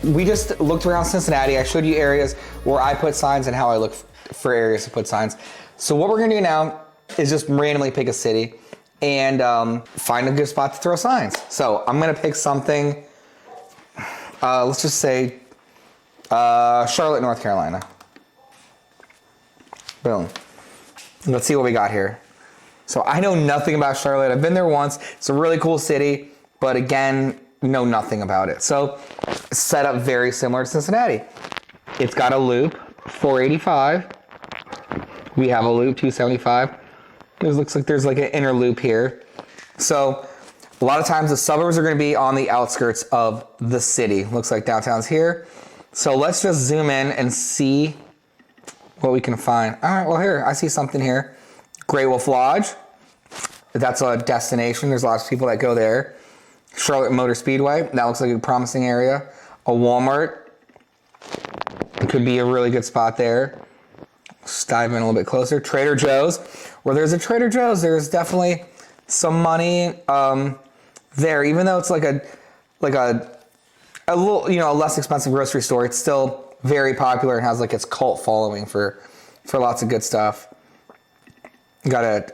we just looked around Cincinnati. I showed you areas where I put signs and how I look for areas to put signs. So what we're gonna do now is just randomly pick a city and find a good spot to throw signs. So I'm gonna pick something, let's just say Charlotte, North Carolina. Boom. Let's see what we got here. So I know nothing about Charlotte. I've been there once. It's a really cool city, but again, know nothing about it. So set up very similar to Cincinnati. It's got a loop, 485. We have a loop, 275. It looks like there's like an inner loop here. So a lot of times the suburbs are going to be on the outskirts of the city. Looks like downtown's here. So let's just zoom in and see what we can find. All right, well here, I see something here. Great Wolf Lodge. That's a destination. There's lots of people that go there. Charlotte Motor Speedway. That looks like a promising area. A Walmart. It could be a really good spot there. Let's dive in a little bit closer. Trader Joe's. Where there's a Trader Joe's, there's definitely some money there. Even though it's like a little, a less expensive grocery store, it's still very popular and has like its cult following for lots of good stuff. Got a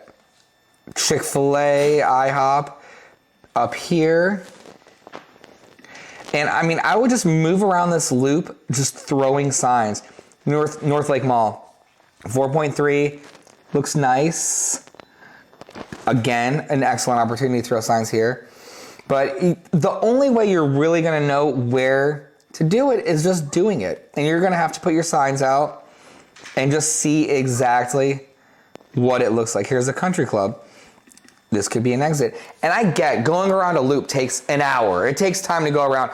Chick-fil-A, IHOP up here. And I mean, I would just move around this loop, just throwing signs. North Lake Mall, 4.3, looks nice. Again, an excellent opportunity to throw signs here. But the only way you're really gonna know where to do it is just doing it. And you're gonna have to put your signs out and just see exactly what it looks like. Here's a country club. This could be an exit. And I get going around a loop takes an hour. It takes time to go around.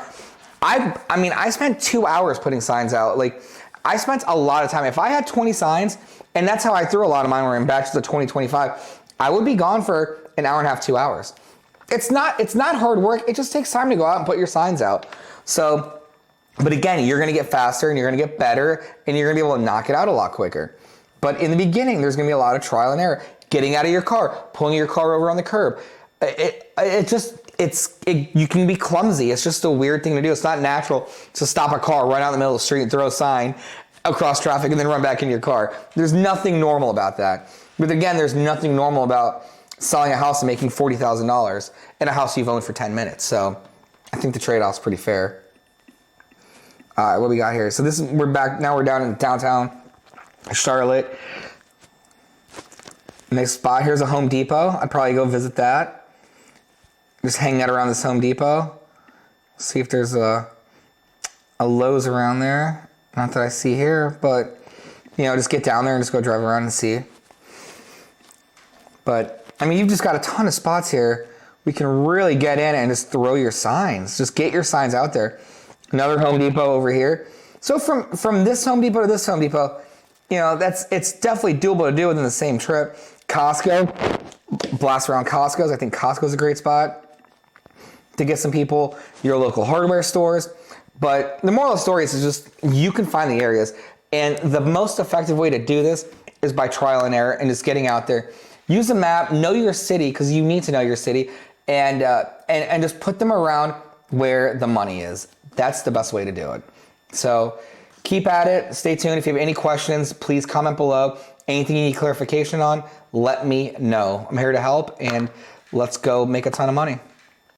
I mean, I spent 2 hours putting signs out. Like, I spent a lot of time. If I had 20 signs, and that's how I threw a lot of mine were in batches of 20, 25, I would be gone for an hour and a half, 2 hours. It's not hard work. It just takes time to go out and put your signs out. So, but again, you're gonna get faster and you're gonna get better and you're gonna be able to knock it out a lot quicker. But in the beginning, there's gonna be a lot of trial and error. Getting out of your car, pulling your car over on the curb. You can be clumsy. It's just a weird thing to do. It's not natural to stop a car, run out in the middle of the street and throw a sign across traffic and then run back into your car. There's nothing normal about that. But again, there's nothing normal about selling a house and making $40,000 in a house you've owned for 10 minutes. So I think the trade-off's pretty fair. All right, what we got here? So we're back, now we're down in downtown Charlotte. Next spot, here's a Home Depot. I'd probably go visit that. Just hang out around this Home Depot. See if there's a Lowe's around there. Not that I see here, but just get down there and just go drive around and see. But I mean, you've just got a ton of spots here. We can really get in and just throw your signs. Just get your signs out there. Another Home Depot over here. So from this Home Depot to this Home Depot, it's definitely doable to do within the same trip. Costco, blast around Costco's. I think Costco's a great spot to get some people. Your local hardware stores. But the moral of the story is just you can find the areas. And the most effective way to do this is by trial and error and just getting out there. Use a map, know your city, because you need to know your city, and just put them around where the money is. That's the best way to do it. So keep at it. Stay tuned. If you have any questions, please comment below. Anything you need clarification on, let me know. I'm here to help, and let's go make a ton of money.